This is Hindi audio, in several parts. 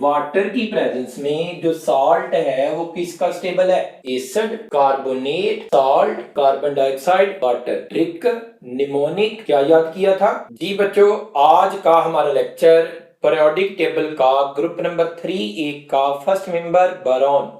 वाटर की प्रेजेंस में जो सॉल्ट है वो किसका स्टेबल है? Acid, carbonate, salt, carbon dioxide, water. Trick, mnemonic. क्या याद किया था जी बच्चों? आज का हमारा लेक्चर पीरियोडिक टेबल का ग्रुप नंबर 3A का फर्स्ट मेंबर बोरॉन।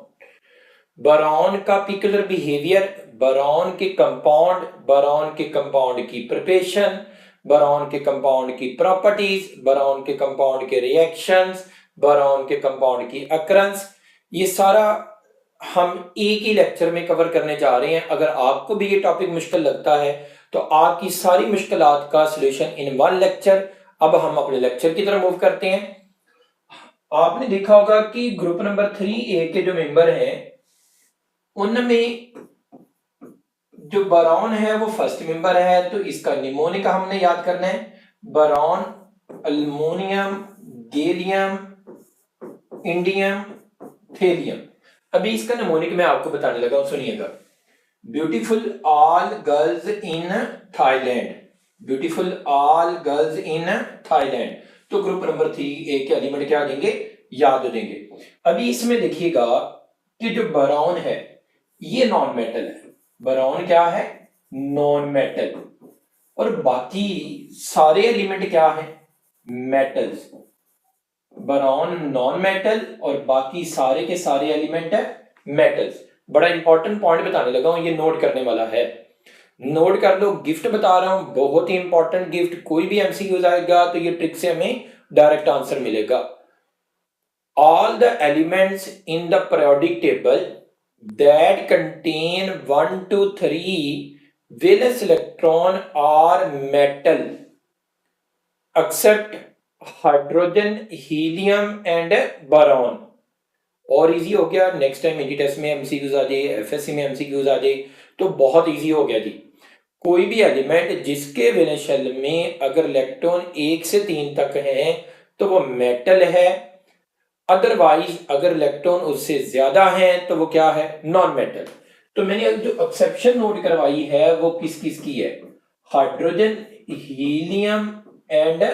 बोरॉन का पिकुलर बिहेवियर, बोरॉन के कंपाउंड, बोरॉन के कंपाउंड की प्रिपरेशन, बोरॉन के कंपाउंड की प्रॉपर्टीज, बोरॉन के कंपाउंड के रिएक्शंस, बोरॉन के कंपाउंड की अकरेंस, ये सारा हम एक ही लेक्चर में कवर करने जा रहे हैं। अगर आपको भी ये टॉपिक मुश्किल लगता है तो आपकी सारी मुश्किलात का सॉल्यूशन इन वन लेक्चर। अब हम अपने लेक्चर की तरफ मूव करते हैं। आपने देखा होगा कि ग्रुप नंबर 3A के जो मेंबर हैं उनमें जो बोरॉन है वो फर्स्ट मेंबर है, तो इसका निमोनिक हमने याद करना है। Boron, aluminium, gallium, indium, thallium. अभी इसका निमोनिक मैं आपको बताने लगा हूं, सुनिएगा। Beautiful all girls in Thailand, beautiful all girls in Thailand. तो ग्रुप नंबर 3A के एलिमेंट क्या देंगे? याद देंगे। अभी इसमें देखिएगा कि जो बोरॉन है ये नॉन मेटल है। बोरॉन क्या है? Non metal. और बाकी सारे एलिमेंट क्या है? मेटल्स। बोरॉन नॉन मेटल और बाकी सारे के सारे एलिमेंट है मेटल्स। बड़ा इंपॉर्टेंट पॉइंट बताने लगा हूं, ये नोट करने वाला है। नोट कर लो, गिफ्ट बता रहा हूं, बहुत ही इंपॉर्टेंट गिफ्ट। कोई भी एमसीक्यू आएगा तो ये ट्रिक से हमें डायरेक्ट आंसर मिलेगा। All the elements in the periodic table that contain 1 to 3 valence electron are metal except hydrogen, helium and boron। और इजी हो गया। नेक्स्ट टाइम एंटी टेस्ट में एमसीक्यूज आ जाए, एफएससी में एमसीक्यूज आ जाए तो बहुत इजी हो गया जी। कोई भी एलिमेंट जिसके वैलेंस शेल में अगर इलेक्ट्रॉन 1 से 3 तक है तो वो मेटल है। अदरवाइज अगर इलेक्ट्रॉन उससे ज्यादा है तो वो क्या है? Non metal. तो मैंने जो एक्सेप्शन नोट करवाई है वो किस किस की है? Hydrogen, helium and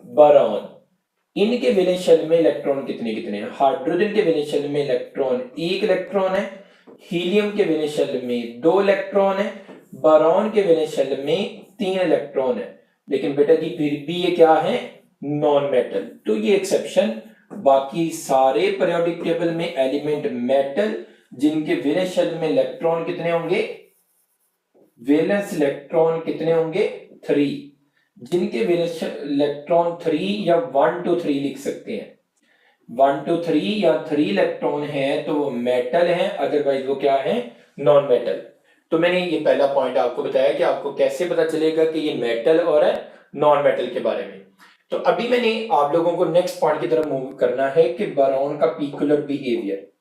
boron. इनके वैलेंस शेल में इलेक्ट्रॉन कितने कितने हैं? हाइड्रोजन के वैलेंस शेल में इलेक्ट्रॉन 1 इलेक्ट्रॉन है, हीलियम के वैलेंस शेल में 2 इलेक्ट्रॉन है, बोरॉन के वैलेंस शेल में 3 इलेक्ट्रॉन है। लेकिन बेटा जी फिर भी ये क्या है? Non metal. तो ये एक्सेप्शन। बाकी सारे पीरियोडिक टेबल में एलिमेंट मेटल जिनके वैलेंस शेल में इलेक्ट्रॉन कितने होंगे? वैलेंस इलेक्ट्रॉन कितने होंगे? 3। जिनके वैलेंस इलेक्ट्रॉन 3 या 1 to 3 लिख सकते हैं। 1 to 3 या 3 इलेक्ट्रॉन है तो वो मेटल है, अदरवाइज वो क्या है? Non metal. तो मैंने ये पहला पॉइंट आपको बताया कि आपको कैसे पता चलेगा कि ये मेटल और नॉन मेटल के बारे में। तो अभी मैंने आप लोगों को नेक्स्ट पॉइंट की तरफ मूव करना है कि बोरॉन का पिकुलर बिहेवियर,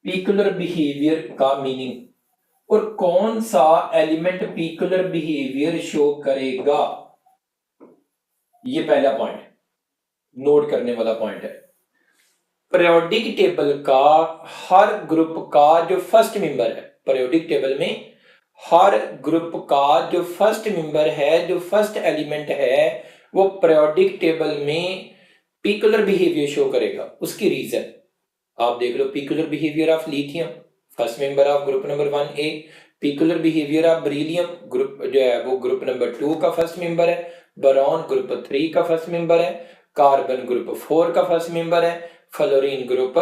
पिकुलर बिहेवियर का मीनिंग और कौन सा एलिमेंट पिकुलर बिहेवियर शो करेगा। ये पहला पॉइंट नोट करने वाला पॉइंट है। पीरियोडिक टेबल का हर ग्रुप का जो फर्स्ट मेंबर है, पीरियोडिक टेबल में हर ग्रुप का जो फर्स्ट मेंबर है, जो फर्स्ट एलिमेंट है, वो पीरियोडिक टेबल में पिकुलर बिहेवियर शो करेगा। उसकी रीजन आप देख लो। Peculiar behaviour of lithium, first member of group number 1A। Peculiar behaviour of beryllium, group जो है वो ग्रुप नंबर 2 का फर्स्ट मेंबर है। बोरॉन ग्रुप 3 का फर्स्ट मेंबर है। कार्बन ग्रुप 4 का फर्स्ट मेंबर है। फ्लोरीन ग्रुप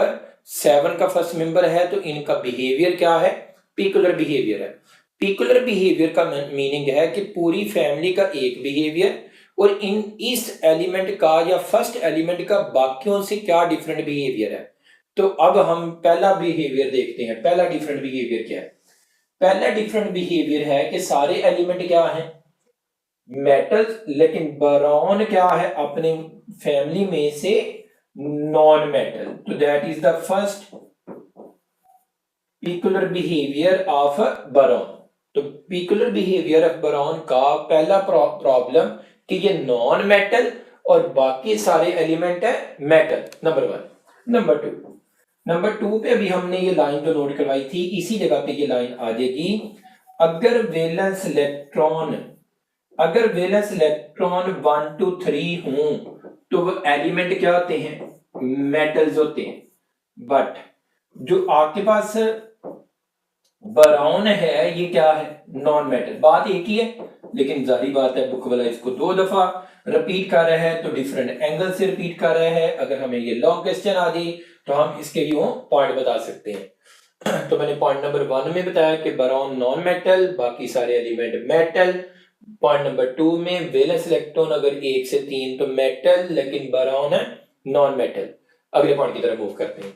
7 का फर्स्ट मेंबर है। तो इनका बिहेवियर क्या है? पिकुलर बिहेवियर है। पिकुलर बिहेवियर का मीनिंग है कि पूरी फैमिली का एक बिहेवियर और इस एलिमेंट का या फर्स्ट एलिमेंट का बाकियों से क्या डिफरेंट बिहेवियर है। तो अब हम पहला बिहेवियर देखते हैं। पहला डिफरेंट बिहेवियर क्या है? पहला डिफरेंट बिहेवियर है कि सारे एलिमेंट क्या हैं? मेटल्स, लेकिन बोरॉन क्या है? अपने फैमिली में से नॉन मेटल। तो that is the first peculiar behaviour of boron. तो पिकुलर बिहेवियर ऑफ बोरॉन का पहला प्रॉब्लम कि ये नॉन मेटल और बाकी सारे एलिमेंट है मेटल, नंबर 1। नंबर टू पे अभी हमने ये लाइन जो नोट करवाई थी, इसी जगह पे ये लाइन आ जाएगी। अगर वैलेंस इलेक्ट्रॉन 1 to 3 हों तो वो एलिमेंट क्या होते हैं, मेटल्स होते हैं। बट जो आपके पास बोरॉन है ये क्या है, नॉन मेटल। बात एक ही है, लेकिन जाहिर बात है बुक वाला इसको 2 दफा रिपीट कर रहा है तो डिफरेंट एंगल से रिपीट कर रहा है। अगर हमें ये लॉन्ग क्वेश्चन आ जाए तो हम इसके यूं पॉइंट बता सकते हैं। तो मैंने पॉइंट नंबर 1 में बताया कि बोरॉन नॉन मेटल, बाकी सारे एलिमेंट मेटल। पॉइंट नंबर 2 में वैलेंस इलेक्ट्रॉन अगर 1 से 3 तो मेटल, लेकिन बोरॉन है नॉन मेटल। अगले पॉइंट की तरफ मूव करते हैं।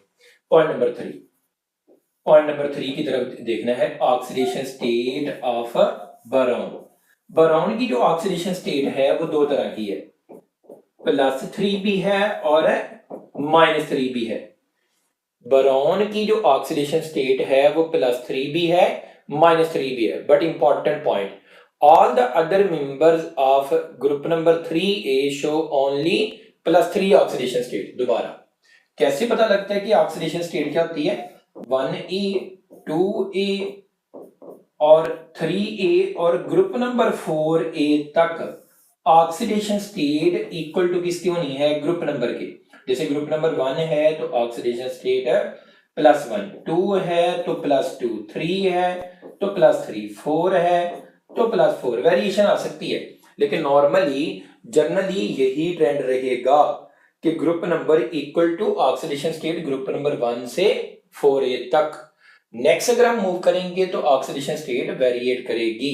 पॉइंट नंबर 3, पॉइंट नंबर 3 की तरफ देखना है, oxidation state of boron. Boron की जो ऑक्सीडेशन स्टेट है वो 2 तरह की है, +3 भी है और -3 भी है। बोरॉन की जो ऑक्सीडेशन स्टेट है वो +3 भी है, -3 भी है। But important point, all the other members of group number 3A show only +3 oxidation state. दोबारा कैसे पता लगता है कि ऑक्सीडेशन स्टेट क्या होती है, 1A 2A और 3A और ग्रुप नंबर 4A तक ऑक्सीडेशन स्टेट इक्वल टू किसकी होनी है, ग्रुप नंबर के। जैसे ग्रुप नंबर 1 है तो ऑक्सीडेशन स्टेट है +1, 2 है तो +2, 3 है तो +3, 4 है तो +4। वेरिएशन आ सकती है, लेकिन नॉर्मली जनरली यही ट्रेंड रहेगा कि group number equal to oxidation state group number 1 से 4A तक। नेक्स्ट अगर हम मूव करेंगे तो ऑक्सीडेशन स्टेट वेरिएट करेगी।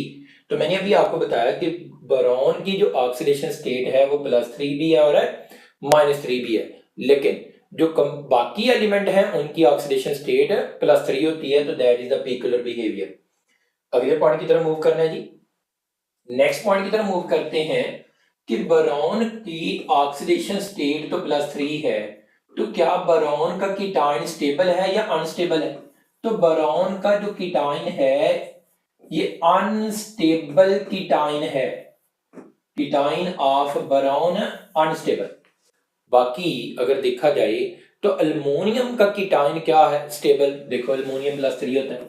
तो मैंने अभी आपको बताया कि बोरॉन की जो ऑक्सीडेशन स्टेट है वो +3 भी है और -3 भी है, लेकिन जो बाकी एलिमेंट हैं उनकी ऑक्सीडेशन स्टेट +3 होती है, तो that is the peculiar behaviour. अगले पॉइंट की तरफ मूव करना है जी। नेक्स्ट पॉइंट की तरफ मूव करते हैं कि बोरॉन की ऑक्सीडेशन स्टेट तो +3 है, तो क्या बोरॉन का कीटाइन स्टेबल है या अनस्टेबल है। तो बोरॉन का जो कीटाइन है ये अनस्टेबल कीटाइन है, कीटाइन ऑफ बोरॉन अनस्टेबल। बाकी अगर देखा जाए तो अल्युमिनियम का कीटाइन क्या है, स्टेबल। देखो अल्युमिनियम +3 होता है,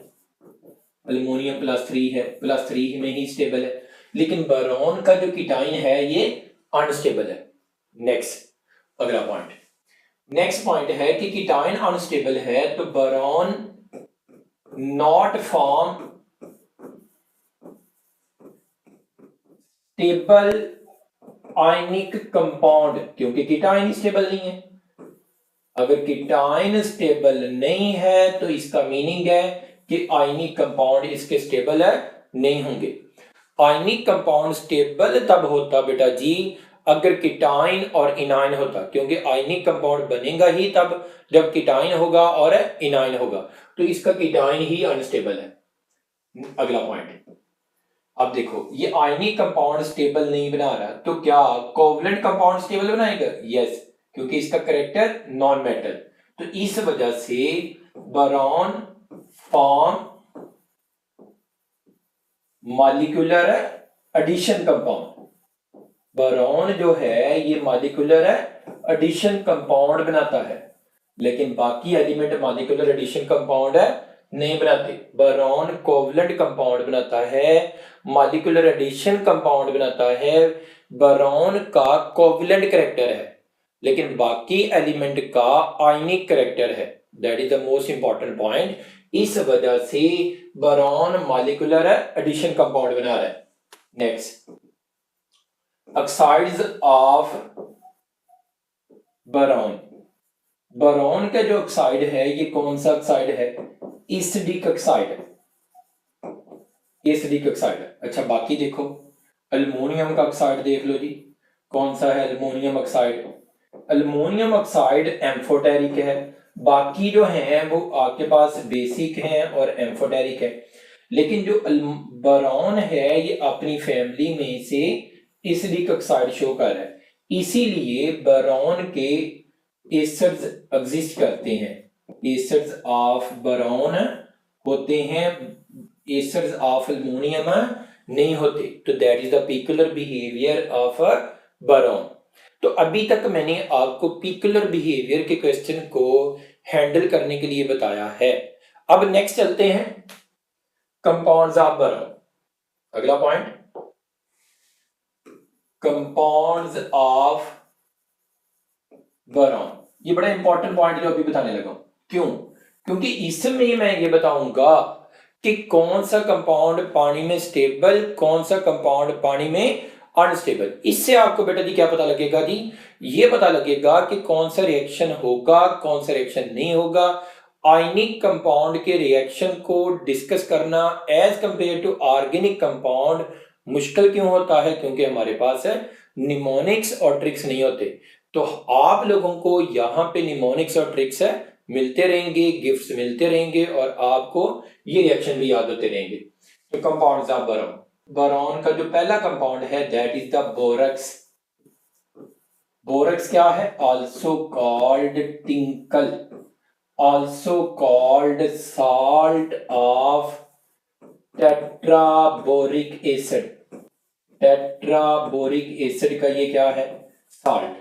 अल्युमिनियम +3 है, +3 में ही स्टेबल है, लेकिन बोरॉन का जो कीटाइन है ये अनस्टेबल है। नेक्स्ट अगला पॉइंट, नेक्स्ट पॉइंट है कि कीटाइन अनस्टेबल है तो boron not form stable ionic compound, क्योंकि कीटाइन स्टेबल नहीं है। अगर कीटाइन स्टेबल नहीं है तो इसका मीनिंग है कि आयनिक कंपाउंड इसके स्टेबल है नहीं होंगे। आयनिक कंपाउंड स्टेबल तब होता बेटा जी अगर कीटाइन और इनाइन होता, क्योंकि आयनिक कंपाउंड बनेगा ही तब जब कीटाइन होगा और इनाइन होगा, तो इसका कीटाइन ही अनस्टेबल है। अगला पॉइंट, अब देखो ये आयनिक कंपाउंड स्टेबल नहीं बना रहा, तो क्या कोवलेंट कंपाउंड स्टेबल बनाएगा, यस, क्योंकि इसका करेक्टर नॉन मेटल। तो इस वजह से boron form molecular addition compound. Boron जो है ये मॉलिक्यूलर एडिशन कंपाउंड बनाता है, लेकिन बाकी एलिमेंट मॉलिक्यूलर एडिशन कंपाउंड है नहीं बनाते। बोरॉन कोवलेंट कंपाउंड बनाता है, मॉलिक्यूलर एडिशन कंपाउंड बनाता है। बोरॉन का कोवलेंट करेक्टर है, लेकिन बाकी एलिमेंट का आयनिक करेक्टर है। That is the most important point. इस वजह से बोरॉन मॉलिक्यूलर एडिशन कंपाउंड बना रहा है। Next, oxides of boron. Boron का जो ऑक्साइड है ये कौन सा ऑक्साइड है, एसिडिक ऑक्साइड है, एसिडिक ऑक्साइड है। अच्छा बाकी देखो अल्युमिनियम का ऑक्साइड देख लो जी, कौन सा है aluminium oxide. Aluminium oxide amphoteric है, बाकी जो हैं वो आपके पास बेसिक हैं और एम्फोटेरिक है, लेकिन जो बोरॉन है ये अपनी फैमिली में से एसिडिक ऑक्साइड शो कर रहा है, इसीलिए बोरॉन के एसिड्स एग्जिस्ट करते हैं। एसिड्स ऑफ बोरॉन होते हैं, एसिड्स ऑफ अल्युमिनियम नहीं होते। तो that is the peculiar behaviour of boron. तो अभी तक मैंने आपको पेक्युलर बिहेवियर के क्वेश्चन को हैंडल करने के लिए बताया है। अब नेक्स्ट चलते हैं कंपाउंड्स ऑफ बोरॉन। अगला पॉइंट, कंपाउंड्स ऑफ बोरॉन। ये बड़ा इंपॉर्टेंट पॉइंट जो अभी बताने लगा हूं। क्यों? क्योंकि इसमें मैं ये बताऊंगा कि कौन सा कंपाउंड पानी में स्टेबल, कौन सा कंपाउंड पानी में अनस्टेबल। इससे आपको बेटा जी क्या पता लगेगा जी? ये पता लगेगा कि कौन सा रिएक्शन होगा, कौन सा रिएक्शन नहीं होगा। आयनिक कंपाउंड के रिएक्शन को डिस्कस करना as compare to organic compound मुश्किल क्यों होता है? क्योंकि हमारे पास है निमोनिक्स और ट्रिक्स नहीं होते। तो आप लोगों को यहाँ पे निमोनिक्स और ट्रिक्स है मिलते रहेंगे, गिफ्ट्स मिलते रहेंगे और आपको ये रिएक्शन भी याद होते रहेंगे। तो कंपाउंड्स ऑफ बोरॉन। बोरॉन का जो पहला कंपाउंड है that is the borax. Borax क्या है? Also called tincal, also called salt of tetraboric acid. Tetraboric acid का ये क्या है? सॉल्ट।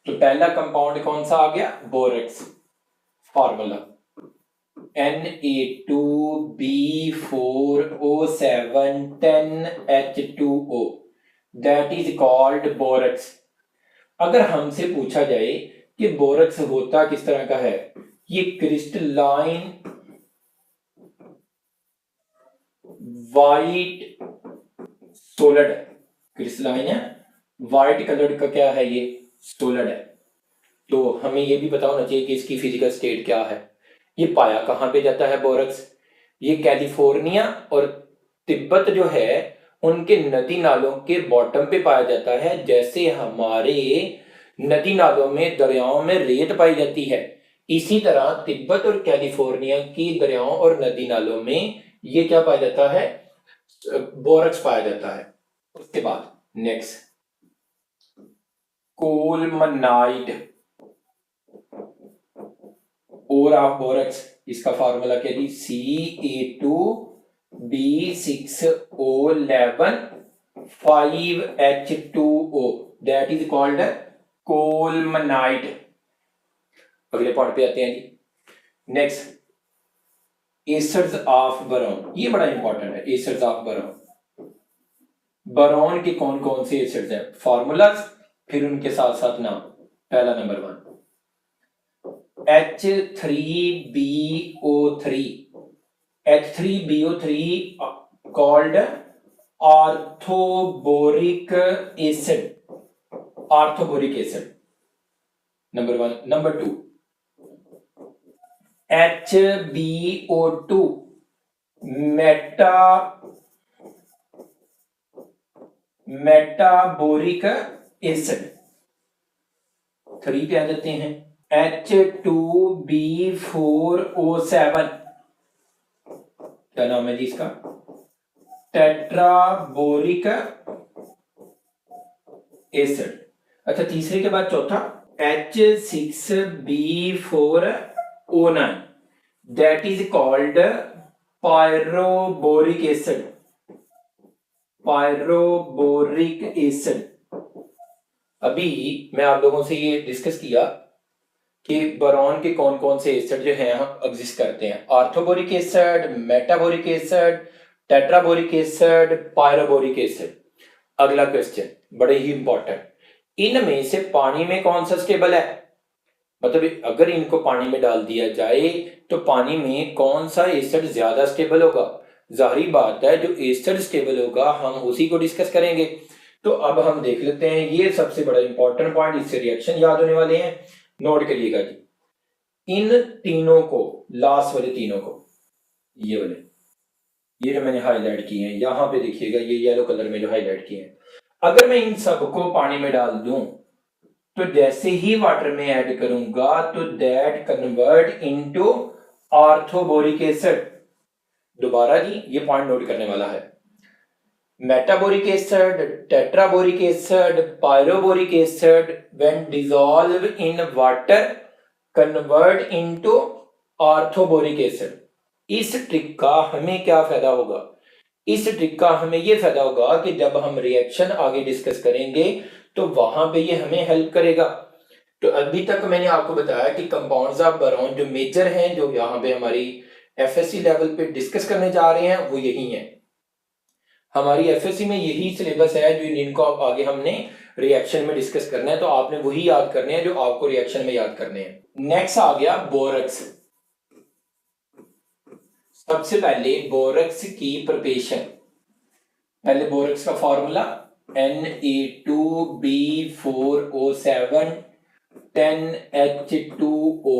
तो पहला कंपाउंड कौन सा आ गया? Borax. Formula Na2B4O710H2O that is called borax. अगर हमसे पूछा जाए कि बोरक्स होता किस तरह का है, ये क्रिस्टलाइन वाइट सोलिड है। क्रिस्टलाइन है, वाइट कलर का क्या है? ये सोलिड है। तो हमें ये भी पता होना चाहिए कि इसकी फिजिकल स्टेट क्या है। ये पाया कहाँ पे जाता है बोरक्स? ये कैलिफोर्निया और तिब्बत जो है उनके नदी नालों के बॉटम पे पाया जाता है। जैसे हमारे नदी नालों में, दरियाओं में रेत पाई जाती है, इसी तरह तिब्बत और कैलिफोर्निया की दरियाओं और नदी नालों में ये क्या पाया जाता है? बोरक्स पाया जाता है। उसके बाद नेक्स्ट कोलमनाइट और ऑफ बोरक्स। इसका फार्मूला क्या जी? Ca2B6O11 5H2O that is called colemanite. अगले पॉइंट पे आते हैं जी। Next acids of boron. ये बड़ा इंपॉर्टेंट है, एसिड्स ऑफ बोरॉन। बोरॉन के कौन कौन से एसिड्स हैं? फॉर्मूलाज, फिर उनके साथ साथ नाम। पहला number 1 H3BO3। H3BO3 called orthoboric acid. Orthoboric acid number 1। Number 2 HbO2 metaboric acid. 3 पे आ जाते हैं H2B4O7 क्या नाम है जी इसका? Tetraboric acid. अच्छा, तीसरे के बाद चौथा H6B4O9 that is called pyroboric acid. Pyroboric acid. अभी मैं आप लोगों से ये डिस्कस किया कि बोरॉन के कौन कौन से एसिड जो हैं हम एग्जिस्ट करते हैं। Orthoboric acid, metaboric acid, tetraboric acid, pyroboric acid. अगला क्वेश्चन बड़े ही इंपॉर्टेंट, इनमें से पानी में कौन सा स्टेबल है? मतलब अगर इनको पानी में डाल दिया जाए तो पानी में कौन सा एसिड ज्यादा स्टेबल होगा? जाहिर बात है जो एसिड स्टेबल होगा हम उसी को डिस्कस करेंगे। तो अब हम देख लेते हैं, ये सबसे बड़ा इंपॉर्टेंट पॉइंट, इससे रिएक्शन याद होने वाले हैं, नोट करिएगा जी। इन तीनों को, लास्ट वाले तीनों को, ये वाले, ये जो मैंने हाईलाइट किए हैं यहां पे देखिएगा, ये येलो कलर में जो हाईलाइट किए हैं, अगर मैं इन सबको पानी में डाल दूं तो जैसे ही वाटर में ऐड करूंगा तो that convert into orthoboric acid. दोबारा जी ये पॉइंट नोट करने वाला है। Metaboric acid, tetraboric acid, pyroboric acid when dissolve in water convert into orthoboric acid. इस ट्रिक का हमें क्या फायदा होगा? इस ट्रिक का हमें यह फायदा होगा कि जब हम रिएक्शन आगे डिस्कस करेंगे तो वहां पे ये हमें हेल्प करेगा। तो अभी तक मैंने आपको बताया कि कंपाउंड्स ऑफ बोरॉन जो मेजर हैं, जो यहाँ पे हमारी एफएससी लेवल पे डिस्कस करने जा रहे हैं, वो यही है। हमारी एफएससी में यही सिलेबस है जो इनको आगे हमने रिएक्शन में डिस्कस करना है तो आपने वही याद करने हैं जो आपको रिएक्शन में याद करने हैं। नेक्स्ट आ गया बोरक्स। सबसे पहले बोरक्स की प्रिपरेशन, पहले बोरक्स का formula Na2B4O7 10H2O,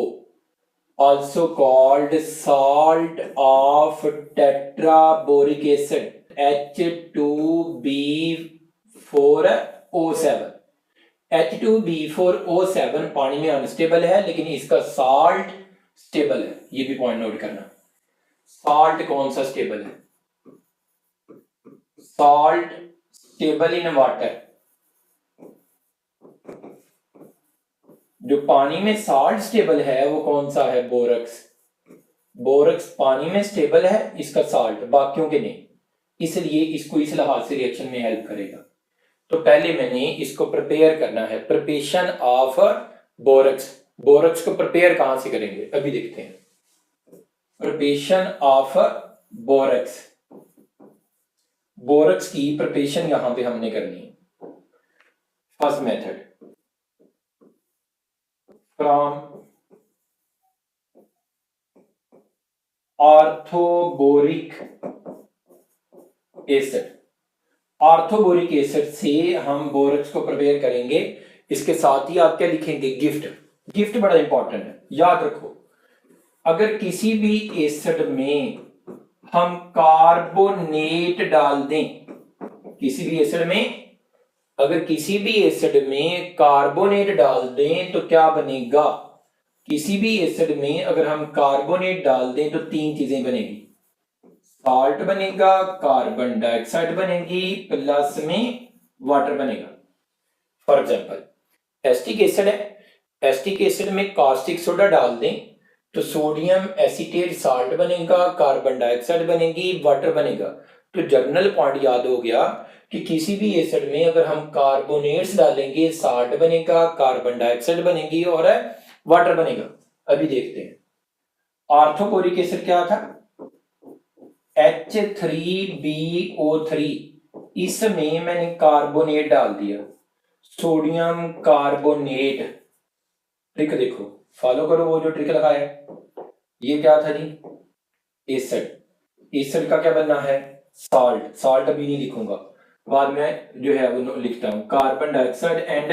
also called salt of tetraboric acid H2B4O7। H2B4O7 पानी में अनस्टेबल है लेकिन इसका साल्ट स्टेबल है, ये भी पॉइंट नोट करना। साल्ट कौन सा स्टेबल है? Salt stable in water. जो पानी में साल्ट स्टेबल है वो कौन सा है? बोरक्स। बोरक्स पानी में स्टेबल है, इसका साल्ट, बाकियों के नहीं, इसलिए इसको इस लिहाज से रिएक्शन में हेल्प करेगा। तो पहले मैंने इसको प्रिपेयर करना है, प्रिपरेशन ऑफ बोरक्स। बोरक्स को प्रिपेयर कहां से करेंगे अभी देखते हैं। प्रिपरेशन ऑफ बोरक्स, बोरक्स की प्रिपरेशन यहां पे हमने करनी है। First method, from orthoboric acid. Orthoboric acid से हम बोरक्स को प्रिपेयर करेंगे। इसके साथ ही आप क्या लिखेंगे? गिफ्ट। गिफ्ट बड़ा इंपॉर्टेंट है, याद रखो। अगर किसी भी एसिड में हम कार्बोनेट डाल दें, किसी भी एसिड में अगर किसी भी एसिड में कार्बोनेट डाल दें तो क्या बनेगा? किसी भी एसिड में अगर हम कार्बोनेट डाल दें तो तीन चीजें बनेगी। साल्ट बनेगा, कार्बन डाइऑक्साइड बनेगी, प्लस में वाटर बनेगा। फॉर एग्जांपल एसिटिक एसिड है, एसिटिक एसिड में कास्टिक सोडा डाल दें तो सोडियम एसीटेट साल्ट बनेगा, कार्बन डाइऑक्साइड बनेगी, वाटर बनेगा। तो जर्नल पॉइंट याद हो गया कि किसी भी एसिड में अगर हम कार्बोनेट्स डालेंगे साल्ट बनेगा, कार्बन डाइऑक्साइड बनेगी और वाटर बनेगा। अभी देखते हैं ऑर्थोबोरिक एसिड क्या था? H3BO3, इसमें मैंने कार्बोनेट डाल दिया, सोडियम कार्बोनेट। ट्रिक देखो, फॉलो करो वो जो ट्रिक लगाया है। ये क्या था जी? एसिड। एसिड का क्या बनना है? साल्ट। साल्ट अभी नहीं लिखूंगा, बाद में जो है वो लिखता हूं। Carbon dioxide and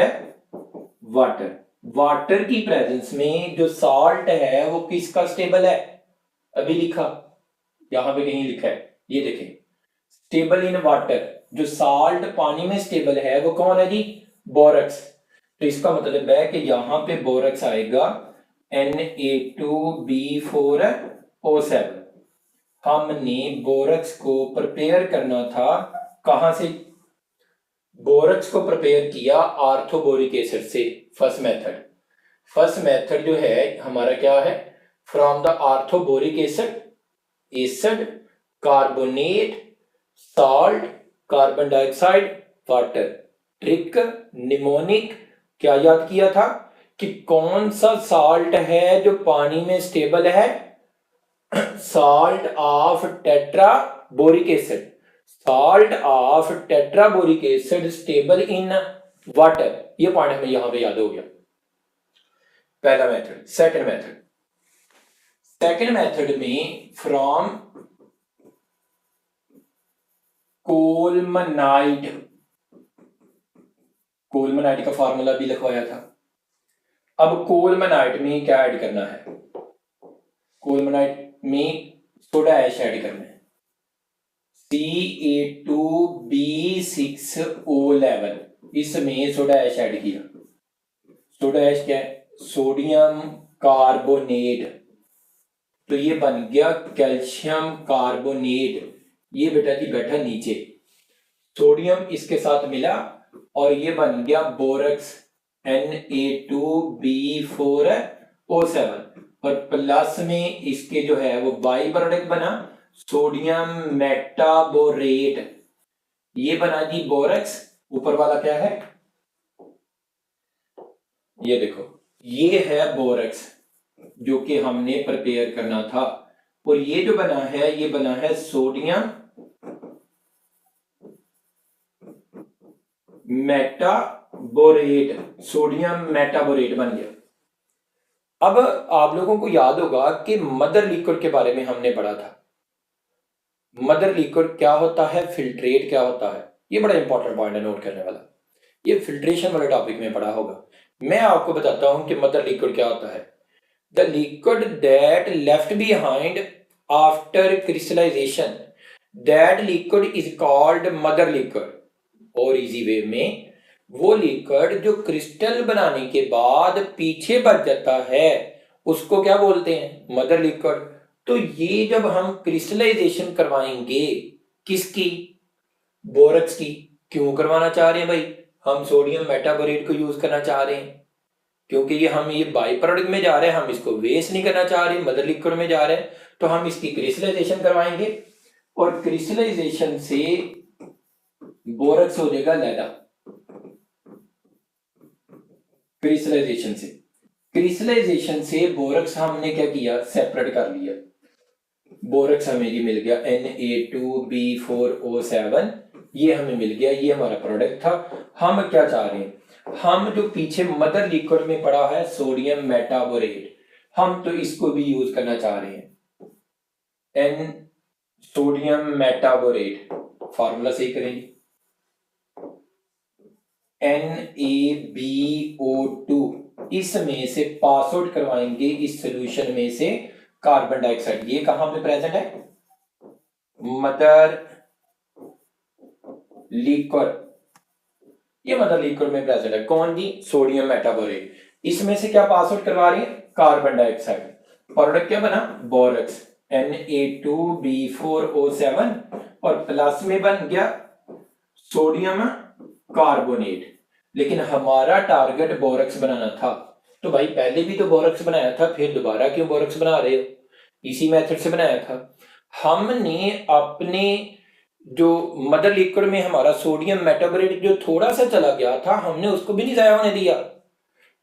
water. Water की प्रेजेंस में जो साल्ट है वो किसका स्टेबल है? अभी लिखा, यहां पे कहीं लिखा है, ये देखें, स्टेबल इन वाटर। जो साल्ट पानी में स्टेबल है वो कौन है जी? बोरक्स। तो इसका मतलब है कि यहां पे बोरक्स आएगा Na2B4O7। हमने बोरक्स को प्रिपेयर करना था कहां से? बोरक्स को प्रिपेयर किया ऑर्थोबोरिक एसिड से। फर्स्ट मेथड, फर्स्ट मेथड जो है हमारा क्या है? From the orthoboric acid, acid, carbonate, salt, carbon dioxide, water. Trick mnemonic. क्या याद किया था कि कौन सा साल्ट है जो पानी में स्टेबल है? Salt of tetraboric acid. Salt of tetraboric acid stable in water. ये पॉइंट हमें यहां पे याद हो गया। पहला method. Second method, second method में फ्रॉम कोलमनाइड। कोलमनाइड का फार्मूला भी लिखवाया था। अब कोलमनाइड में क्या ऐड करना है? कोलमनाइड में सोडा ऐश ऐड करना है, Ca2B6O11। इसमें सोडा ऐश ऐड किया। सोडा ऐश क्या है? Sodium carbonate. तो ये बन गया कैल्शियम कार्बोनेट। ये बेटा जी बैठा नीचे, सोडियम इसके साथ मिला और ये बन गया बोरक्स Na2B4O7। और प्लस में इसके जो है वो बाई प्रोडक्ट बना सोडियम मेटाबोरेट। ये बना जी बोरक्स। ऊपर वाला क्या है? ये देखो, ये है बोरक्स जो कि हमने प्रिपेयर करना था। और ये जो बना है ये बना है sodium metaborate. Borate, sodium metaborate बन गया। अब आप लोगों को याद होगा कि मदर लिक्विड के बारे में हमने पढ़ा था। मदर लिक्विड क्या होता है, फिल्ट्रेट क्या होता है, ये बड़ा इंपॉर्टेंट पॉइंट है नोट करने वाला। ये फिल्ट्रेशन वाले टॉपिक में पढ़ा होगा। मैं आपको बताता हूं कि मदर लिक्विड क्या होता है। The liquid that left behind after crystallization, that liquid is called mother liquid. और इजी वे में, वो लिक्विड जो क्रिस्टल बनाने के बाद पीछे बच जाता है उसको क्या बोलते हैं, मदर लिक्विड। तो ये जब हम क्रिस्टलाइजेशन करवाएंगे किसकी, बोरक्स की। क्यों करवाना चाह रहे हैं भाई, हम सोडियम मेटाबोरेट को यूज करना चाह रहे हैं क्योंकि ये बाई प्रोडक्ट में जा रहे हैं, हम इसको वेस्ट नहीं करना चाह रहे, मदर लिक्विड में जा रहे हैं। तो हम इसकी क्रिस्टलाइजेशन करवाएंगे और क्रिस्टलाइजेशन से बोरक्स हो जाएगा लैदा। क्रिस्टलाइजेशन से बोरक्स हमने क्या किया, सेपरेट कर लिया। बोरक्स हमें ये मिल गया Na2B4O7, ये हमें मिल गया, ये हमारा प्रोडक्ट था। हम क्या चाह रहे हैं, हम जो पीछे मदर लिक्विड में पड़ा है सोडियम मेटाबोरेट, हम तो इसको भी यूज करना चाह रहे हैं, एन सोडियम मेटाबोरेट। फॉर्मूला सही करेंगे, NaBO2, इसमें से पास आउट करवाएंगे इस सोल्यूशन में से कार्बन डाइऑक्साइड। ये कहां पे प्रेजेंट है, मदर लिक्विड, ये मदर लिक्विड में प्रेजेंट है। कौन जी, सोडियम मेटाबोरेट। इसमें से क्या पास आउट करवा रही है, कार्बन डाइऑक्साइड। प्रोडक्ट क्या बना, बोरक्स, Na2B4O7, और प्लस में बन गया सोडियम कार्बोनेट। लेकिन हमारा टारगेट बोरक्स बनाना था, तो भाई पहले भी तो बोरक्स बनाया था, फिर दोबारा क्यों बोरक्स बना रहे हो, इसी मेथड से बनाया था। हमने अपने जो मदर लिक्विड में हमारा सोडियम मेटाबोरेट जो थोड़ा सा चला गया था, हमने उसको भी नहीं जाया होने दिया।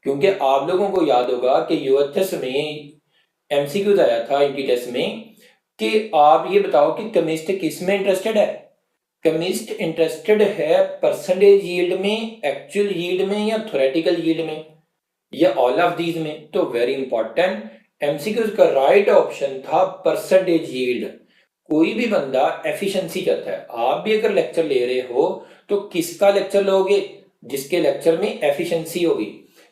क्योंकि आप लोगों को याद होगा कि यूएचएस में एमसीक्यूज आया था इनकी टेस्ट में कि आप ये बताओ कि केमिस्ट किस में इंटरेस्टेड है। केमिस्ट इंटरेस्टेड है परसेंटेज यील्ड में, एक्चुअल यील्ड में, या थ्योरेटिकल यील्ड में, या ऑल ऑफ दीज में। तो वेरी इंपॉर्टेंट, एमसीक्यूज का राइट ऑप्शन था परसेंटेज यील्ड। कोई भी बंदा एफिशिएंसी चाहता है, आप भी अगर लेक्चर ले रहे हो तो किसका लेक्चर लोगे, जिसके लेक्चर में एफिशिएंसी होगी।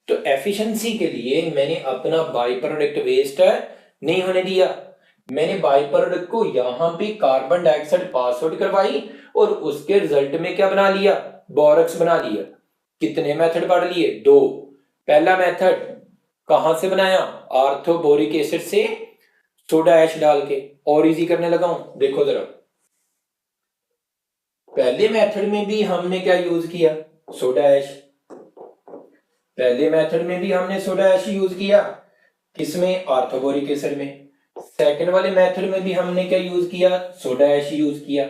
तो एफिशिएंसी के लिए मैंने अपना बाई प्रोडक्ट वेस्ट नहीं होने दिया, मैंने बाई प्रोडक्ट को यहां पे कार्बन डाइऑक्साइड पास आउट करवाई और उसके रिजल्ट में क्या बना लिया, बोरक्स बना लिया। कितने मेथड पढ़ लिए, दो। पहला मेथड कहां से बनाया, आर्थोबोरिक एसिड से सोडा ऐश डाल के। और इजी करने लगा हूं, देखो जरा। पहले मेथड में भी हमने क्या यूज किया, सोडा ऐश। पहले मेथड में भी हमने सोडा ऐश यूज किया, किसमें, आर्थोबोरिक एसिड में। सेकंड वाले मेथड में भी हमने क्या यूज किया, सोडा ऐश यूज किया।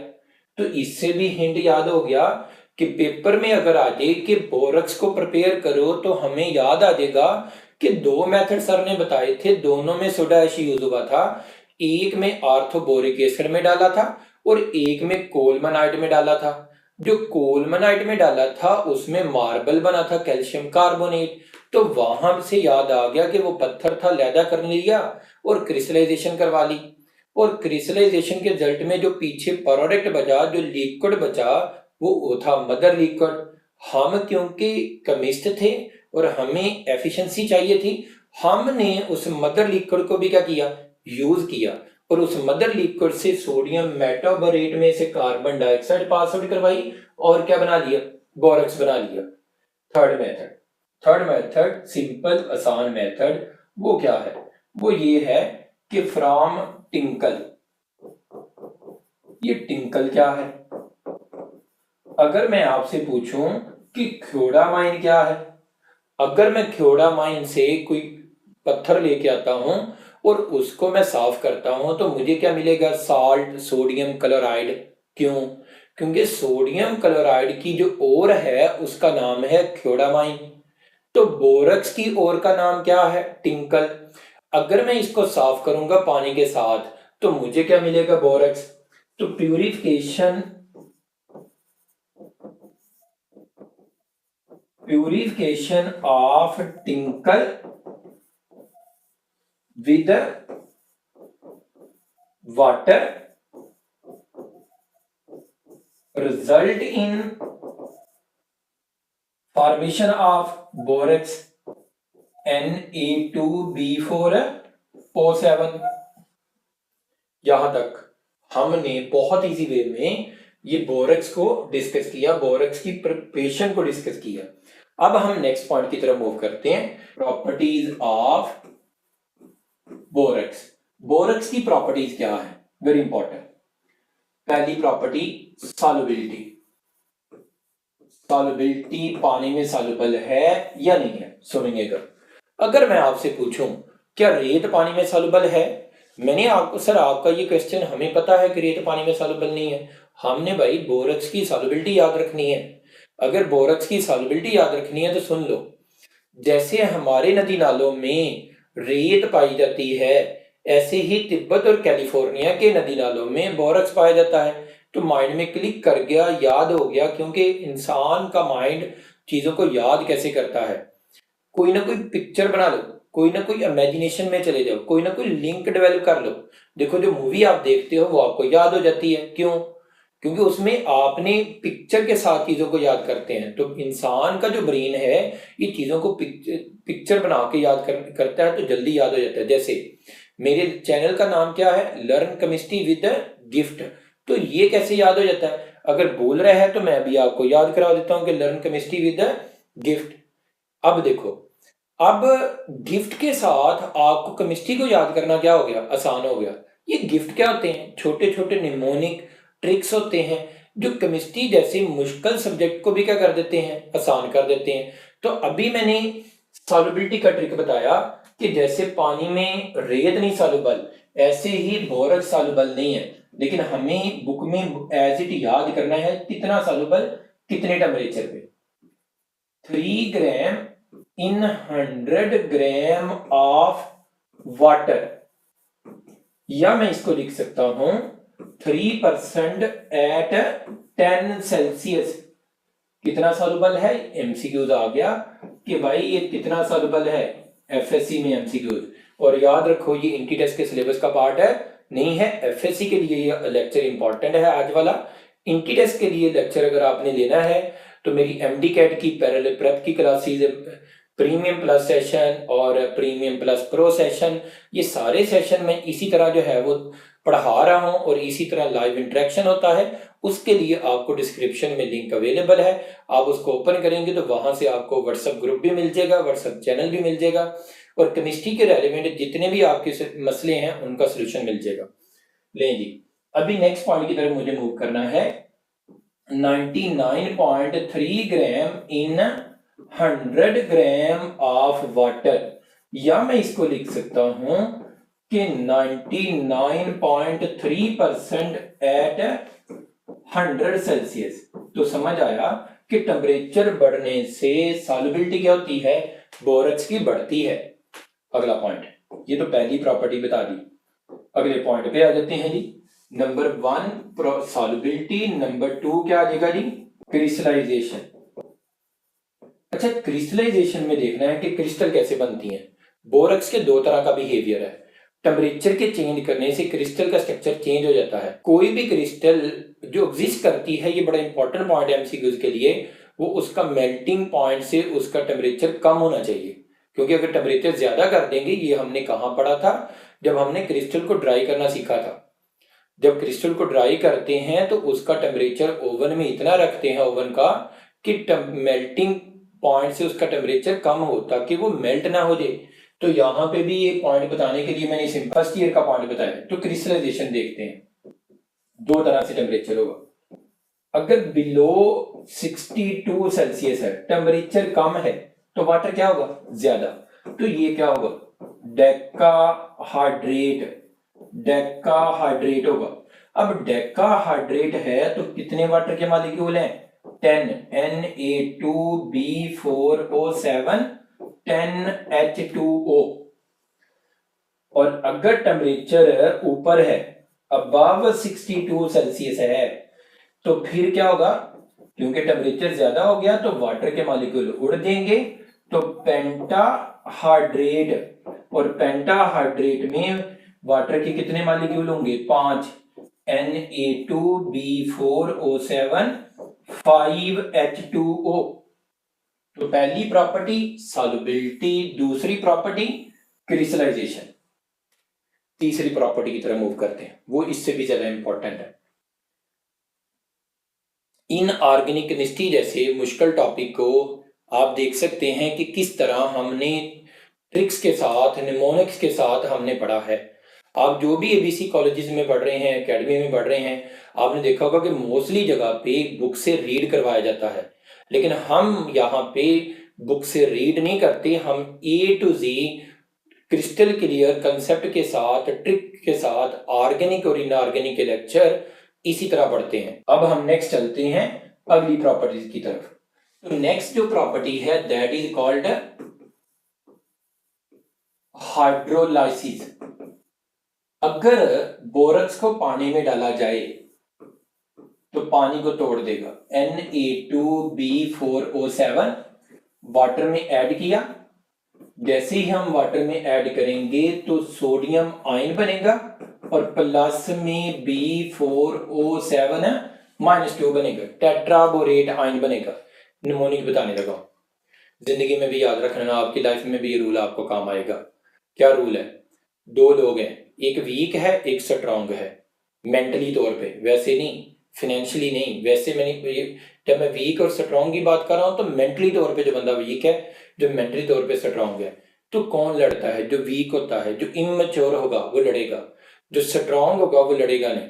तो इससे भी हिंट याद हो गया कि पेपर में अगर आ जाए कि बोरक्स को प्रिपेयर करो तो हमें याद आ जाएगा कि दो मेथड सर ने बताए थे, दोनों में सोडा ऐश यूज हुआ था। एक में आर्थोबोरिक एसिड में डाला था और एक में कोलमनाइड में डाला था। जो कोलमनाइड में डाला था उसमें मार्बल बना था, कैल्शियम कार्बोनेट। तो वहां से याद आ गया कि वो पत्थर था, लैदा कर लिया और क्रिस्टलाइजेशन करवा ली। और क्रिस्टलाइजेशन के रिजल्ट में जो पीछे प्रोडक्ट बचा, जो लिक्विड बचा, वो था मदर लिक्विड। हम क्योंकि केमिस्ट थे और हमें एफिशिएंसी चाहिए थी, हमने उस मदर लिक्विड को भी क्या किया, यूज किया। और उस मदर लिक्विड से सोडियम मेटाबोरेट में से कार्बन डाइऑक्साइड पास आउट करवाई और क्या बना लिया, बोरक्स बना लिया। थर्ड मेथड सिंपल आसान मेथड, वो क्या है, वो ये है कि फ्रॉम टिंकल। ये टिंकल क्या है, अगर मैं आपसे पूछूं कि क्योडामाइन क्या है, अगर मैं क्योडामाइन से कोई पत्थर लेके आता हूं और उसको मैं साफ करता हूं तो मुझे क्या मिलेगा, साल्ट, सोडियम क्लोराइड। क्यों, क्योंकि सोडियम क्लोराइड की जो ओर है उसका नाम है क्योडामाइन। तो बोरक्स की ओर का नाम क्या है, टिंकल। अगर मैं इसको साफ करूंगा पानी के साथ तो मुझे क्या मिलेगा, बोरक्स। तो purification of tinkle with water result in formation of borax Na2B4O7। यहां तक हमने बहुत इजी वे में ये बोरेक्स को डिस्कस किया, बोरेक्स की प्रिपरेशन को डिस्कस किया। अब हम नेक्स्ट पॉइंट की तरफ मूव करते हैं, प्रॉपर्टीज ऑफ बोरेक्स। बोरेक्स की प्रॉपर्टीज क्या है, वेरी इंपॉर्टेंट। पहली प्रॉपर्टी सॉल्युबिलिटी। सॉल्युबिलिटी पानी में सॉल्युबल है या नहीं है, सुनिएगा। अगर मैं आपसे पूछूं क्या रेत पानी में सॉल्युबल है, मैंने आपको सर आपका ये क्वेश्चन हमें पता है कि रेत पानी में सॉल्युबल नहीं है, हमने भाई बोरेक्स की सॉल्युबिलिटी याद रखनी है। अगर बोरेक्स की सॉल्युबिलिटी याद रखनी है तो सुन लो, जैसे हमारे नदी नालों में रेत पाई जाती है, ऐसे ही तिब्बत और कैलिफोर्निया के नदी नालों में बोरेक्स पाया जाता है। तो माइंड में क्लिक कर गया, याद हो गया, क्योंकि इंसान का माइंड चीजों को याद कैसे करता है। कोई ना कोई पिक्चर बना लो, कोई ना कोई इमेजिनेशन में चले जाओ, कोई ना कोई लिंक डेवलप कर लो। देखो जो मूवी आप देखते हो वो आपको याद हो जाती है, क्यों? क्योंकि उसमें आपने पिक्चर के साथ चीजों को याद करते हैं। तो इंसान का जो ब्रेन है ये चीजों को पिक्चर बना के याद करता है, तो जल्दी याद हो जाता है। जैसे मेरे चैनल का नाम क्या है, लर्न केमिस्ट्री विद गिफ्ट। तो ये कैसे याद हो जाता है? अगर बोल रहा है तो मैं भी आपको याद करा देता हूं कि लर्न केमिस्ट्री विद गिफ्ट। अब देखो, अब गिफ्ट के साथ आपको केमिस्ट्री को याद करना क्या हो गया, आसान हो गया। ये गिफ्ट क्या होते हैं, छोटे छोटे निमोनिक ट्रिक्स होते हैं जो केमिस्ट्री जैसे मुश्किल सब्जेक्ट को भी क्या कर देते हैं, आसान कर देते हैं। तो अभी मैंने सॉल्युबिलिटी का ट्रिक बताया कि जैसे पानी में रेत नहीं सॉल्युबल, ऐसे ही बोरेक्स सॉल्युबल नहीं है, लेकिन हमें बुक में एज इट याद करना है कितना सॉल्युबल, कितने टेम्परेचर पे। 3 ग्राम इन 100 ग्राम ऑफ वाटर, या मैं इसको लिख सकता हूं 3% एट 10 सेल्सियस। कितना सॉल्युबल है, एमसीक्यूज आ गया कि भाई ये कितना सॉल्युबल है, एफएससी में एमसीक्यूज। और याद रखो ये इंटी टेस्ट के सिलेबस का पार्ट है नहीं है, एफएससी के लिए ये लेक्चर इंपॉर्टेंट है आज वाला। इंटी टेस्ट के लिए लेक्चर अगर आपने लेना है तो मेरी एमडी कैट की पैरेलल प्रेप की क्लासेस, प्रीमियम प्लस सेशन और प्रीमियम प्लस प्रो सेशन, ये सारे सेशन में इसी तरह जो है वो पढ़ा रहा हूं और इसी तरह लाइव इंटरेक्शन होता है। उसके लिए आपको डिस्क्रिप्शन में लिंक अवेलेबल है, आप उसको ओपन करेंगे तो वहां से आपको व्हाट्सएप ग्रुप भी मिल जाएगा, व्हाट्सएप चैनल भी मिल जाएगा, और केमिस्ट्री के रेलिवेंट जितने भी आपके मसले हैं उनका सोल्यूशन मिल जाएगा। ले जी, अभी नेक्स्ट पॉइंट की तरफ मुझे मूव करना है। 99.3 ग्राम इन 100 ग्राम ऑफ वाटर, या मैं इसको लिख सकता हूं कि 99.3% एट 100 सेल्सियस। तो समझ आया कि टेम्परेचर बढ़ने से सॉल्युबिलिटी क्या होती है, बोरेक्स की बढ़ती है। अगला पॉइंट, ये तो पहली प्रॉपर्टी बता दी। अगले पॉइंट पे आ जाते हैं जी। नंबर 1 सॉल्युबिलिटी, नंबर 2 क्या आ जाएगा जी, क्रिस्टलाइजेशन। अच्छा, क्रिस्टलाइजेशन में देखना है कि क्रिस्टल कैसे बनती हैं। बोरेक्स के दो तरह का बिहेवियर है, टेम्परेचर के चेंज करने से क्रिस्टल का स्ट्रक्चर चेंज हो जाता है। कोई भी क्रिस्टल जो एग्जिस्ट करती है, ये बड़ा इंपॉर्टेंट पॉइंट है एमसीक्यूज के लिए, वो उसका मेल्टिंग पॉइंट से उसका टेम्परेचर कम होना चाहिए। क्योंकि अगर टेम्परेचर ज्यादा कर देंगे, ये हमने कहाँ पढ़ा था, जब हमने क्रिस्टल को ड्राई करना सीखा था। जब क्रिस्टल को ड्राई करते हैं तो उसका टेम्परेचर ओवन में इतना रखते हैं ओवन का कि मेल्टिंग पॉइंट से उसका टेम्परेचर कम हो, ताकि वो मेल्ट ना हो जाए। तो यहाँ पे भी ये पॉइंट बताने के लिए मैंने फर्स्ट ईयर का पॉइंट बताया। तो क्रिस्टलाइजेशन देखते हैं, दो तरह से टेम्परेचर होगा। अगर बिलो 62 सेल्सियस है, टेम्परेचर कम है, तो वाटर क्या होगा, ज्यादा। तो ये क्या होगा, डेकाहाइड्रेट होगा। अब डेकाहाइड्रेट है तो कितने वाटर के मॉलिक्यूल हैं, 10 Na2B4O7 10H2O। और अगर टेम्परेचर ऊपर है, अबव 62 सेल्सियस है, तो फिर क्या होगा, क्योंकि टेम्परेचर ज्यादा हो गया तो वाटर के मॉलिक्यूल उड़ देंगे, तो पेंटाहाइड्रेट, और पेंटाहाइड्रेट में वाटर के कितने मॉलिक्यूल होंगे? 5, Na2B4O7 5H2O। तो पहली प्रॉपर्टी सॉल्युबिलिटी, दूसरी प्रॉपर्टी क्रिस्टलाइजेशन, तीसरी प्रॉपर्टी की तरफ मूव करते हैं, वो इससे भी ज्यादा इंपॉर्टेंट है। इनऑर्गेनिक केमिस्ट्री जैसे मुश्किल टॉपिक को आप देख सकते हैं कि किस तरह हमने ट्रिक्स के साथ, निमोनिक्स के साथ हमने पढ़ा है। आप जो भी एबीसी कॉलेजेस में पढ़ रहे हैं, एकेडमी में पढ़ रहे हैं, आपने देखा होगा कि मोस्टली जगह पे बुक से रीड करवाया जाता है, लेकिन हम यहाँ पे बुक से रीड नहीं करते, हम A to Z crystal clear concept के साथ, ट्रिक के साथ, ऑर्गेनिक और इनऑर्गेनिक के लेक्चर इसी तरह पढ़ते हैं। अब हम नेक्स्ट चलते हैं अगली प्रॉपर्टीज की तरफ। तो नेक्स्ट जो प्रॉपर्टी है दैट इज कॉल्ड हाइड्रोलाइसिस। अगर बोरक्स को पानी में डाला जाए तो पानी को तोड़ देगा। Na2B4O7 वाटर में ऐड किया, जैसे ही हम वाटर में ऐड करेंगे तो सोडियम आयन बनेगा और प्लस में B4O7 -2 बनेगा, टेट्राबोरेट आयन बनेगा। निमोनिक बताने लगा, जिंदगी में भी याद रखना, आपकी लाइफ में भी ये रूल आपको काम आएगा। क्या रूल है? दो लोग हैं, एक वीक है एक स्ट्रांग है, मेंटली तौर पे, वैसे नहीं, फाइनेंशियली नहीं, वैसे जब मैं वीक और स्ट्रांग की बात कर रहा हूं तो मेंटली तौर पे जो बंदा वीक है, जो मेंटली तौर पे स्ट्रांग है, तो कौन लड़ता है? जो वीक होता है, जो इमैच्योर होगा वो लड़ेगा, जो स्ट्रांग होगा वो लड़ेगा नहीं।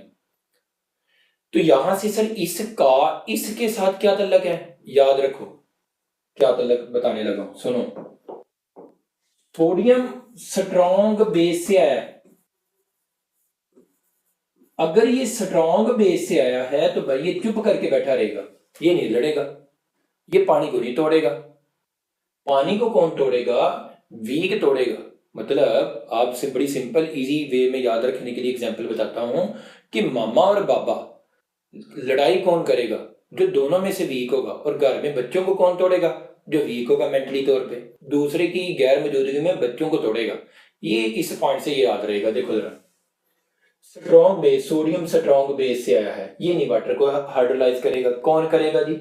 तो यहां से सर इसका इसके साथ क्या तल्लक है, याद रखो क्या तल्लक बताने लगा हूं, सुनो। सोडियम स्ट्रांग बेस से आया है, अगर ये स्ट्रांग बेस से आया है तो भाई ये चुप करके बैठा रहेगा, ये नहीं लड़ेगा, ये पानी को नहीं तोड़ेगा। पानी को कौन तोड़ेगा? वीक तोड़ेगा। मतलब आपसे बड़ी सिंपल इजी वे में याद रखने के लिए एग्जांपल बताता हूं कि मामा और बाबा, लड़ाई कौन करेगा? जो दोनों में से वीक होगा। और घर में बच्चों को कौन तोड़ेगा? जो वीक होगा मेंटली तौर पे, दूसरे की गैर मौजूदगी में बच्चों को तोड़ेगा। ये इस पॉइंट से ये याद रहेगा। देखो जरा, strong base, sodium strong base से आया है, ये नहीं वाटर को हाइड्रोलाइज करेगा। कौन करेगा जी?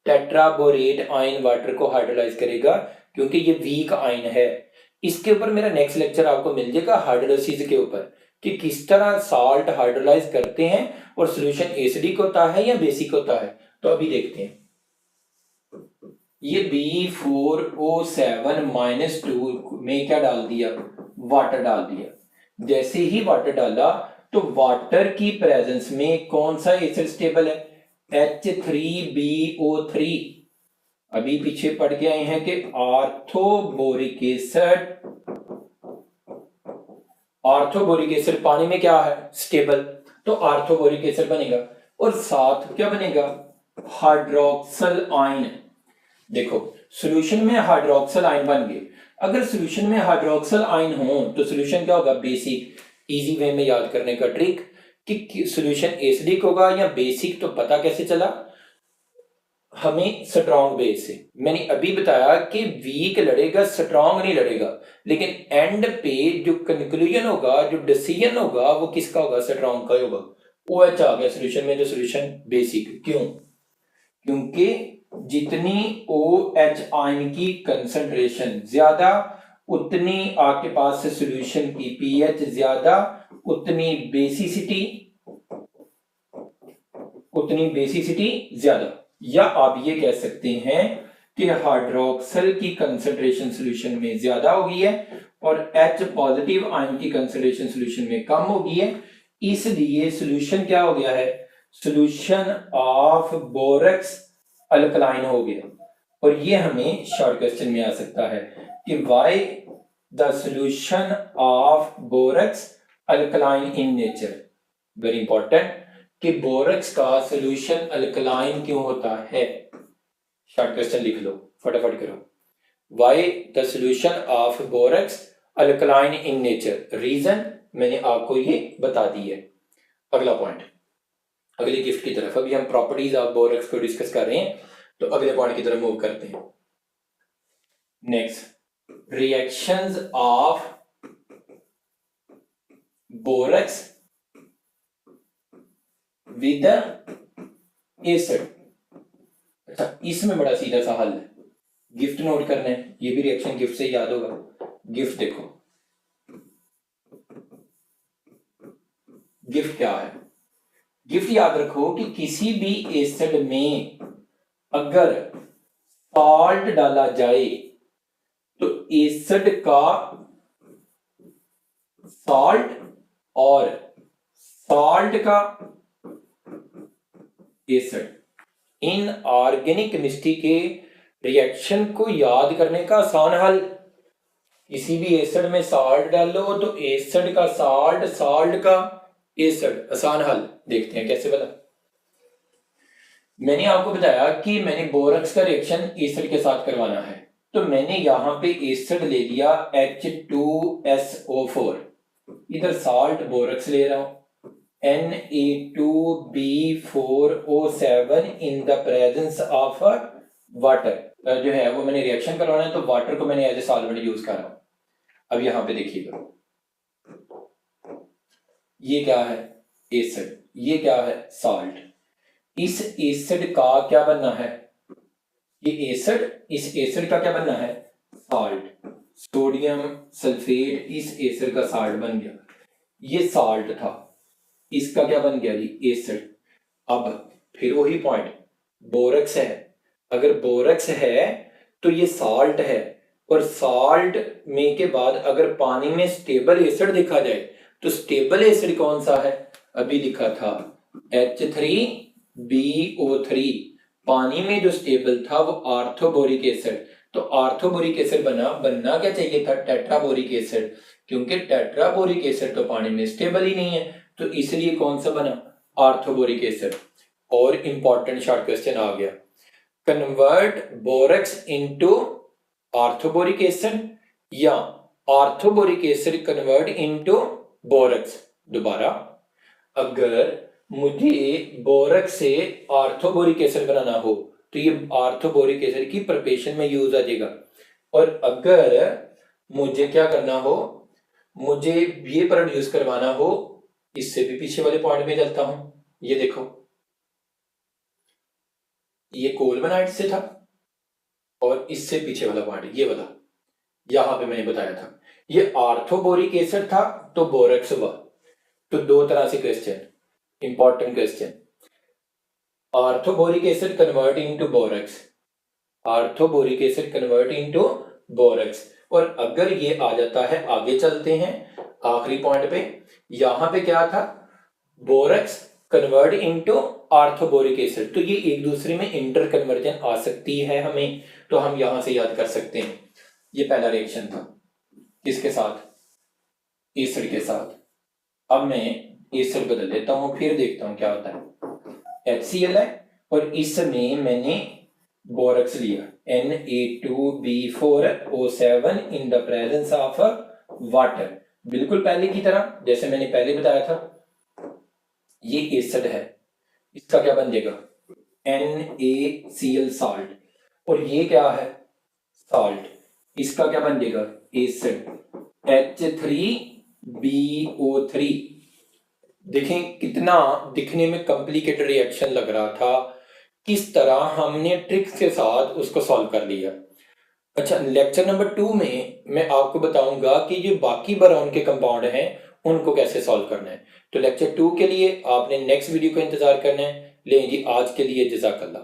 टेट्राबोरेट आयन वाटर को हाइड्रोलाइज करेगा, क्योंकि ये वीक आयन है। इसके ऊपर मेरा नेक्स्ट लेक्चर आपको मिल जाएगा हाइड्रोलाइसिस के ऊपर, कि किस तरह साल्ट हाइड्रोलाइज करते हैं और सॉल्यूशन एसिडिक होता है या बेसिक होता है। तो अभी देखते हैं। ये B4O7 -2 में क्या डाल दिया? वाटर डाल दिया। जैसे ही वाटर डाला तो वाटर की प्रेजेंस में कौन सा एसिड स्टेबल है? H3BO3। अभी पीछे पढ़ के आए हैं कि आर्थोबोरिक एसिड, आर्थोबोरिक एसिड पानी में क्या है? स्टेबल, तो आर्थोबोरिक एसिड बनेगा। और साथ क्या बनेगा? Hydroxyl ion. देखो, सॉल्यूशन में हाइड्रोक्सल आयन बन गए। अगर सॉल्यूशन में हाइड्रोक्सल आयन हो तो सॉल्यूशन क्या होगा? बेसिक। इजी वे में याद करने का ट्रिक कि सॉल्यूशन एसिडिक होगा या बेसिक, तो पता कैसे चला? हमें स्ट्रॉन्ग बेस से। मैंने अभी बताया कि वीक लड़ेगा, स्ट्रॉन्ग नहीं लड़ेगा, लेकिन एंड पे जो कंक्लूजन होगा, जो डिसीजन होगा, वो किसका होगा? स्ट्रॉन्ग का होगा। OH आ गया सॉल्यूशन में, जो सॉल्यूशन बेसिक। क्यों? क्योंकि जितनी OH आयन की कंसंट्रेशन ज्यादा, उतनी आपके पास से सॉल्यूशन की pH ज्यादा, उतनी बेसिसिटी ज्यादा। या आप ये कह सकते हैं कि हाइड्रोक्सल की कंसंट्रेशन सॉल्यूशन में ज्यादा हो गई है और H पॉजिटिव आयन की कंसंट्रेशन सॉल्यूशन में कम हो गई है, इसलिए सॉल्यूशन क्या हो गया है? सॉल्यूशन ऑफ बोरक्स अल्कलाइन हो गया। और ये हमें शॉर्ट क्वेश्चन में आ सकता है कि why the solution of borax alkaline in nature. Very important कि बोरक्स का सॉल्यूशन अल्कलाइन क्यों होता है। शॉर्ट क्वेश्चन लिख लो, फटाफट करो। Why the solution of borax alkaline in nature, reason मैंने आपको ये बता दी है। अगला पॉइंट, अगली गिफ्ट की तरफ। अभी हम प्रॉपर्टीज ऑफ बोरक्स को डिस्कस कर रहे हैं, तो अगले पॉइंट की तरफ मूव करते हैं। Next, reactions of borax with acid. अच्छा, इसमें बड़ा सीधा सा हल है, गिफ्ट नोट करना है, ये भी रिएक्शन गिफ्ट से याद होगा। गिफ्ट देखो, गिफ्ट क्या है? गिफ्ट याद रखो कि किसी भी एसिड में अगर सॉल्ट डाला जाए तो एसिड का सॉल्ट और सॉल्ट का एसिड, इन ऑर्गेनिक केमिस्ट्री के रिएक्शन को याद करने का आसान हल, किसी भी एसिड में सॉल्ट डालो तो एसिड का सॉल्ट, सॉल्ट का एसिड। आसान हल देखते हैं कैसे बता। मैंने आपको बताया कि मैंने बोरक्स का रिएक्शन एसिड के साथ करवाना है, तो मैंने यहां पे एसिड ले लिया H2SO4, इधर सॉल्ट बोरक्स ले रहा हूं Na2B4O7 in the presence of water. जो है वो मैंने रिएक्शन करवाना है, तो वाटर को मैंने एज ए सॉल्वेंट यूज कर रहा हूं। अब यहां पे देखिएगा, ये क्या है? एसिड। ये क्या है? सॉल्ट। इस एसिड का क्या बनना है? ये एसिड, इस एसिड का क्या बनना है? सॉल्ट। सोडियम सल्फेट इस एसिड का सॉल्ट बन गया। ये सॉल्ट था, इसका क्या बन गया जी? एसिड। अब फिर वही पॉइंट, बोरक्स है, अगर बोरक्स है तो ये सॉल्ट है, और सॉल्ट में के बाद अगर पानी में स्टेबल एसिड देखा जाए तो स्टेबल एसिड कौन सा है? अभी लिखा था H3BO3। पानी में जो स्टेबल था वो आर्थोबोरिक एसिड, तो आर्थोबोरिक एसिड बनना क्या चाहिए था? टेट्राबोरिक एसिड, क्योंकि टेट्राबोरिक एसिड तो पानी में स्टेबल ही नहीं है, तो इसलिए कौन सा बना? आर्थोबोरिक एसिड। और इंपॉर्टेंट शॉर्ट क्वेश्चन आ गया, कन्वर्ट बोरक्स इनटू आर्थोबोरिक एसिड या आर्थोबोरिक एसिड कन्वर्ट इनटू बोरक्स। दोबारा, अगर मुझे बोरक्स से आर्थोबोरिक एसिड बनाना हो तो ये आर्थोबोरिक एसिड की प्रिपरेशन में यूज आ जाएगा, और अगर मुझे क्या करना हो, मुझे ये प्रोड्यूस करवाना हो, इससे भी पीछे वाले पॉइंट में चलता हूं। ये देखो, ये कोलमेनाइट से था, और इससे पीछे वाला पॉइंट ये वाला, यहां पे मैंने बताया था ये आर्थोबोरिक एसिड था तो बोरक्स हुआ। तो दो तरह से question, important question, orthoboric acid convert into borax, orthoboric acid convert into borax. और अगर ये आ जाता है, आगे चलते हैं आखिरी पॉइंट पे, यहां पे क्या था? बोरक्स कन्वर्ट इनटू आर्थोबोरिक एसिड, तो ये एक दूसरे में इंटर कन्वर्जन आ सकती है हमें, तो हम यहां से याद कर सकते हैं। ये पहला रिएक्शन था, किसके साथ? एसिड के साथ। अब मैं एसिड बदल देता हूं, फिर देखता हूं क्या होता है। HCl है, और इसमें मैंने बोरक्स लिया Na2B4O7 in the presence of water, बिल्कुल पहले की तरह जैसे मैंने पहले बताया था। ये एसिड है, इसका क्या बन जाएगा? NaCl सॉल्ट, और ये क्या है? सॉल्ट, इसका क्या बन जाएगा? Acid H3BO3। देखें कितना दिखने में कॉम्प्लिकेटेड रिएक्शन लग रहा था, किस तरह हमने ट्रिक्स के साथ उसको सॉल्व कर लिया। अच्छा, लेक्चर नंबर 2 में मैं आपको बताऊंगा कि जो बाकी बोरॉन के कंपाउंड हैं उनको कैसे सॉल्व करना है। तो लेक्चर 2 के लिए आपने नेक्स्ट वीडियो को इंतजार करना है। लें जी, आज के लिए जज़ाकल्लाह।